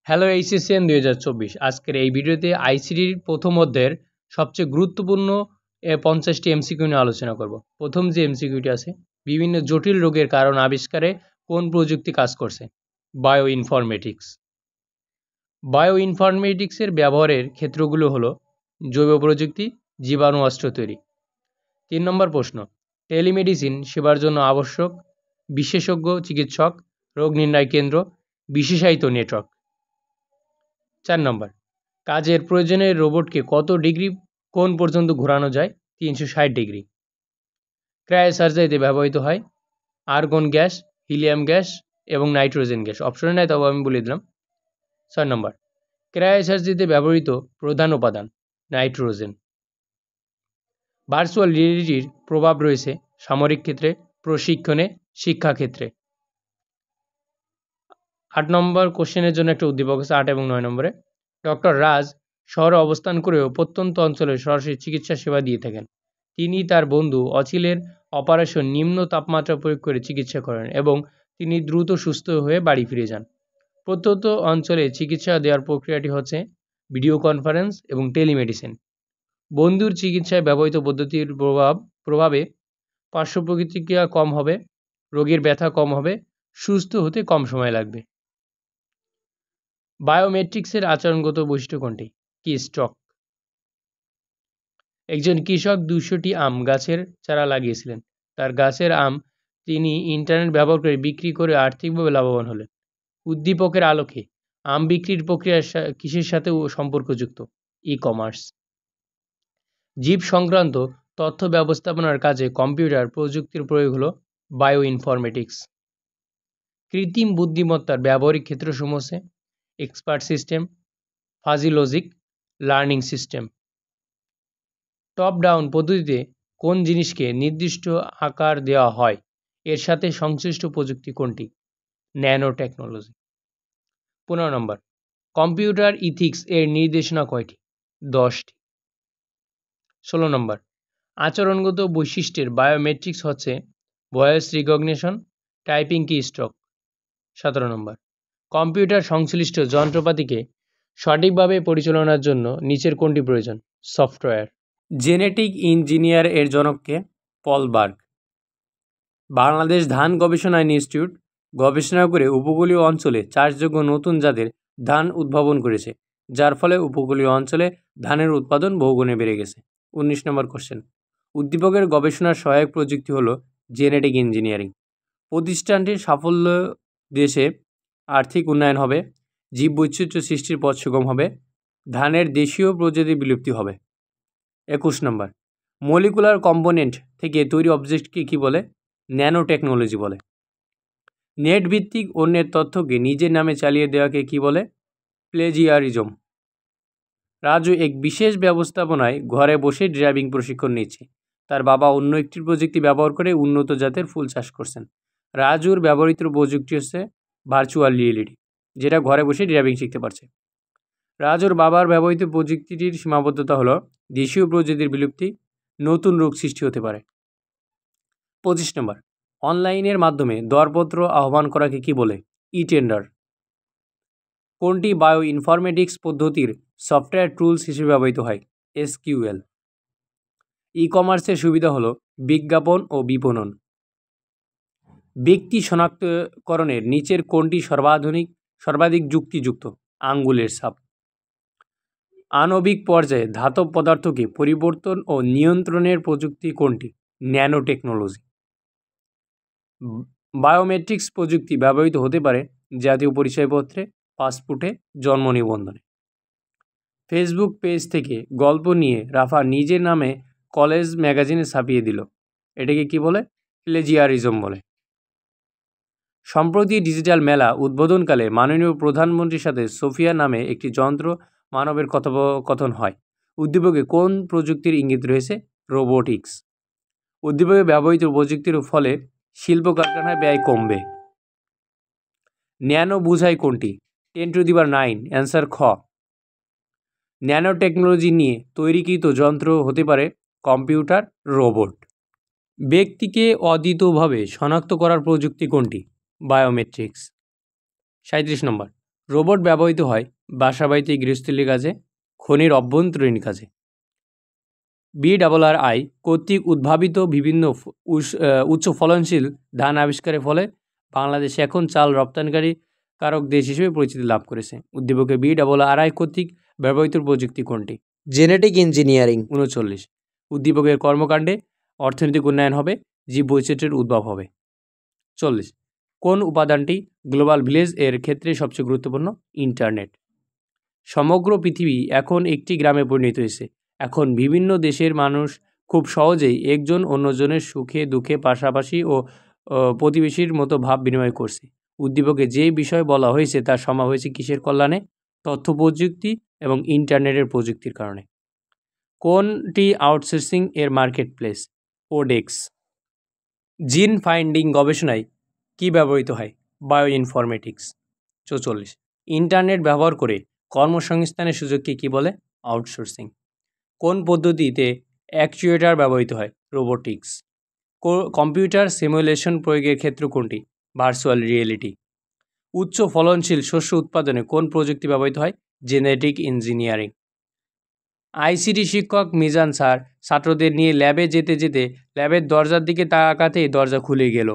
Hello এইচএসসিএন 2024 আজকের এই ভিডিওতে আইসিটির প্রথম অধ্যায়ের সবচেয়ে গুরুত্বপূর্ণ 50টি এমসিকিউ নিয়ে আলোচনা করব। প্রথম যে এমসিকিউটি আছে, বিভিন্ন জটিল রোগের কারণ আবিষ্কারে কোন প্রযুক্তি কাজ করছে? Bio informatics. বায়ো ইনফরমেটিক্সের ব্যবহারের ক্ষেত্রগুলো হলো জৈব প্রযুক্তি, জীবাণু অস্ত্র তৈরি। 3 নম্বর প্রশ্ন, টেলিমেডিসিন সেবার জন্য আবশ্যক বিশেষজ্ঞ চিকিৎসক, রোগ নির্ণয় কেন্দ্র, বিশেষায়িত নেটওয়ার্ক। 4 নম্বর, কাজের প্রয়োজনে রোবটকে কত ডিগ্রি কোণ পর্যন্ত ঘোরানো যায়? 360 ডিগ্রি। ক্রায়োসার্জারিতে ব্যবহৃত হয় আর্গন গ্যাস, হিলিয়াম গ্যাস এবং নাইট্রোজেন গ্যাস। অপশনে নাই, তবে আমি বলে দিলাম। 6 নম্বর, ক্রায়োসার্জারিতে ব্যবহৃত প্রধান উপাদান নাইট্রোজেন। ভার্চুয়াল রিয়েলিটির প্রভাব রয়েছে সামরিক ক্ষেত্রে, প্রশিক্ষণে, শিক্ষাক্ষেত্রে। 8 নম্বর কোশ্চেনের জন্য একটা উদ্দীপক আছে, 8 এবং 9 নম্বরে। ডক্টর রাজ শহরে অবস্থান করেও প্রত্যন্ত অঞ্চলে সরাসরি চিকিৎসা সেবা দিয়ে থাকেন। তিনি তার বন্ধু অচিলের অপারেশন নিম্ন তাপমাত্রা প্রয়োগ করে চিকিৎসা করেন এবং তিনি দ্রুত সুস্থ হয়ে বাড়ি ফিরে যান। প্রত্যন্ত অঞ্চলে চিকিৎসা দেওয়ার প্রক্রিয়াটি হচ্ছে ভিডিও কনফারেন্স এবং টেলিমেডিসিন। বন্ধুর চিকিৎসায় ব্যবহৃত পদ্ধতির প্রভাবে পার্শ্ব প্রতিক্রিয়া কম হবে, রোগীর ব্যথা কম হবে, সুস্থ হতে কম সময় লাগবে। বায়োমেট্রিক্সের আচরণগত বৈশিষ্ট্য কোনটি? কি স্টক। একজন কৃষক 200টি আম গাছের চারা লাগিয়েছিলেন। তার গাছের আম তিনি ইন্টারনেট ব্যবহার করে বিক্রি করে আর্থিকভাবে লাভবান হলেন। উদ্দীপকের আলোকে আম বিক্রির প্রক্রিয়া কিসের সাথে সম্পর্কযুক্ত? E commerce. জীব সংক্রান্ত তথ্য ব্যবস্থাপনার কাজে কম্পিউটার প্রযুক্তির প্রয়োগ হলো বায়ো ইনফরমেটিক্স। কৃত্রিম বুদ্ধিমত্তার ব্যবহারিক ক্ষেত্রসমূহ হচ্ছে expert system, fuzzy logic, learning system. Top down পদ্ধতিতে কোন জিনিসকে নির্দিষ্ট আকার দেওয়া হয়? এর সাথে সংশ্লিষ্ট প্রযুক্তি কোনটি? Nano technology. 15 নম্বর, কম্পিউটার ইথিক্স এর নির্দেশনা কয়টি? 10টি। 16 নম্বর, আচরণগত বৈশিষ্ট্যের বায়োমেট্রিক্স হচ্ছে ভয়েস রিকগনিশন, টাইপিং কি স্ট্রোক। 17 নম্বর, কম্পিউটার সংশ্লিষ্ট যন্ত্রপাতিকে সঠিকভাবে পরিচালনার জন্য নিচের কোনটি প্রয়োজন? সফটওয়্যার। জেনেটিক ইঞ্জিনিয়ার এর জনককে? পল বার্গ। বাংলাদেশ ধান গবেষণা ইনস্টিটিউট গবেষণা করে উপকূলীয় অঞ্চলে চাষযোগ্য নতুন জাতের ধান উদ্ভাবন করেছে, যার ফলে উপকূলীয় অঞ্চলে ধানের উৎপাদন বহুগুণে বেড়ে গেছে। 19 নম্বর কোশ্চেন, উদ্দীপকের গবেষণার সহায়ক প্রযুক্তি হলো জেনেটিক ইঞ্জিনিয়ারিং। প্রতিষ্ঠানটির সাফল্য দেশে আর্থিক উন্নয়ন হবে, জীববৈচিত্র্য সৃষ্টির পথ সুগম হবে, ধানের দেশীয় প্রজাতি বিলুপ্তি হবে। 21 নম্বর, মলিকুলার কম্পোনেন্ট থেকে তৈরি অবজেক্টকে কী বলে? ন্যানো টেকনোলজি বলে। নেট ভিত্তিক অন্যের তথ্যকে নিজের নামে চালিয়ে দেওয়াকে কী বলে? প্লেজিয়ারিজম। রাজু এক বিশেষ ব্যবস্থাপনায় ঘরে বসে ড্রাইভিং প্রশিক্ষণ নিচ্ছে। তার বাবা অন্য একটি প্রযুক্তি ব্যবহার করে উন্নত জাতের ফুল চাষ করছেন। রাজুর ব্যবহৃত প্রযুক্তি হচ্ছে ভার্চুয়াল রিয়েলিটি, যেটা ঘরে বসে ড্রাইভিং শিখতে পারছে। রাজুর বাবার ব্যবহৃত প্রযুক্তিটির সীমাবদ্ধতা হলো দেশীয় প্রজাতির বিলুপ্তি, নতুন রোগ সৃষ্টি হতে পারে। 25 নম্বর, অনলাইনের মাধ্যমে দরপত্র আহ্বান করাকে কি বলে? ই টেন্ডার। কোনটি বায়ো ইনফরমেটিক্স পদ্ধতির সফটওয়্যার টুলস হিসেবে ব্যবহৃত হয়? এসকিউএল। ই কমার্সের সুবিধা হলো বিজ্ঞাপন ও বিপণন। ব্যক্তি শনাক্তকরণের নিচের কোনটি সর্বাধিক যুক্তিযুক্ত? আঙ্গুলের ছাপ। আণবিক পর্যায়ে ধাতব পদার্থকে পরিবর্তন ও নিয়ন্ত্রণের প্রযুক্তি কোনটি? Nano technology. বায়োমেট্রিক্স প্রযুক্তি ব্যবহৃত হতে পারে জাতীয় পরিচয়পত্রে, পাসপোর্টে, জন্ম নিবন্ধনে। ফেসবুক পেজ থেকে গল্প নিয়ে রাফা নিজের নামে কলেজ ম্যাগাজিনে ছাপিয়ে দিল, এটাকে কি বলে? প্লেজিয়ারিজম বলে। সম্প্রতি ডিজিটাল মেলা উদ্বোধনকালে মাননীয় প্রধানমন্ত্রীর সাথে সোফিয়া নামে একটি যন্ত্র মানবের কথোপকথন হয়। উদ্দীপকে কোন প্রযুক্তির ইঙ্গিত রয়েছে? রোবোটিক্স। উদ্দীপকে ব্যবহৃত প্রযুক্তির ফলে শিল্প কারখানায় ব্যয় কমবে। ন্যানো বোঝায় কোনটি? 10⁹ অ্যান্সার খ। ন্যানো টেকনোলজি নিয়ে তৈরিকৃত যন্ত্র হতে পারে কম্পিউটার, রোবট। ব্যক্তিকে অদ্বিতীয়ভাবে শনাক্ত করার প্রযুক্তি কোনটি? বায়োমেট্রিক্স। 37 নম্বর, রোবট ব্যবহৃত হয় বাসাবাড়িতে, গৃহস্থলীর কাজে, খনির অভ্যন্তরীণ কাজে। BRRI কর্তৃক উদ্ভাবিত বিভিন্ন উচ্চ ফলনশীল ধান আবিষ্কারের ফলে বাংলাদেশ এখন চাল রপ্তানিকারী কারক দেশ হিসেবে পরিচিতি লাভ করেছে। উদ্দীপকে BRRI কর্তৃক ব্যবহৃত প্রযুক্তি কোনটি? Genetic engineering. 39। উদ্দীপকের কর্মকাণ্ডে অর্থনৈতিক উন্নয়ন হবে, জীববৈচিত্র্যের উদ্ভব হবে। 40। কোন উপাদানটি গ্লোবাল ভিলেজ এর ক্ষেত্রে সবচেয়ে গুরুত্বপূর্ণ? ইন্টারনেট। সমগ্র পৃথিবী এখন একটি গ্রামে পরিণত হয়েছে। এখন বিভিন্ন দেশের মানুষ খুব সহজেই একজন অন্যজনের সুখে দুঃখে পাশাপাশি ও প্রতিবেশীর মতো ভাব বিনিময় করছে। উদ্দীপকে যে বিষয় বলা হয়েছে তা সম্ভব হয়েছে কিসের কল্যাণে? তথ্য প্রযুক্তি এবং ইন্টারনেটের প্রযুক্তির কারণে। কোনটি আউটসোর্সিং এর মার্কেট প্লেস? ওডেক্স। জিন ফাইন্ডিং গবেষণায় কী ব্যবহৃত হয়? Bio informatics. 44। ইন্টারনেট ব্যবহার করে কর্মসংস্থানের সুযোগকে কী বলে? আউটসোর্সিং। কোন পদ্ধতিতে অ্যাকচুয়েটর ব্যবহৃত হয়? রোবোটিক্স। কম্পিউটার সিমুলেশন প্রয়োগের ক্ষেত্র কোনটি? Virtual reality. উচ্চ ফলনশীল শস্য উৎপাদনে কোন প্রযুক্তি ব্যবহৃত হয়? Genetic engineering. ICT শিক্ষক মিজান স্যার ছাত্রদের নিয়ে ল্যাবে যেতে যেতে ল্যাবের দরজার দিকে তাকাতেই দরজা খুলে গেল।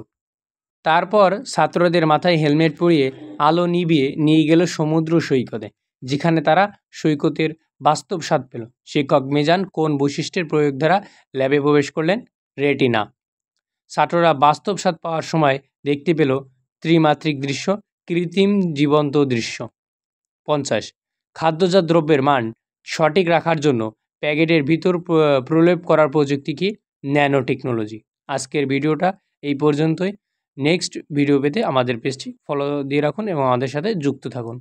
তারপর ছাত্রদের মাথায় হেলমেট পরিয়ে আলো নিভিয়ে নিয়ে গেল সমুদ্র সৈকতে, যেখানে তারা সৈকতের বাস্তব স্বাদ পেল। শিক্ষক মিজান কোন বৈশিষ্ট্যের প্রয়োগ দ্বারা ল্যাবে প্রবেশ করলেন? রেটিনা। ছাত্ররা বাস্তব স্বাদ পাওয়ার সময় দেখতে পেল ত্রিমাত্রিক দৃশ্য, কৃত্রিম জীবন্ত দৃশ্য। 50। খাদ্যজাত দ্রব্যের মান সঠিক রাখার জন্য প্যাকেটের ভিতর প্রলেপ করার প্রযুক্তি কি? Nano technology. আজকের ভিডিওটা এই পর্যন্তই। নেক্সট ভিডিও পেতে আমাদের পেজটি ফলো দিয়ে রাখুন এবং আমাদের সাথে যুক্ত থাকুন।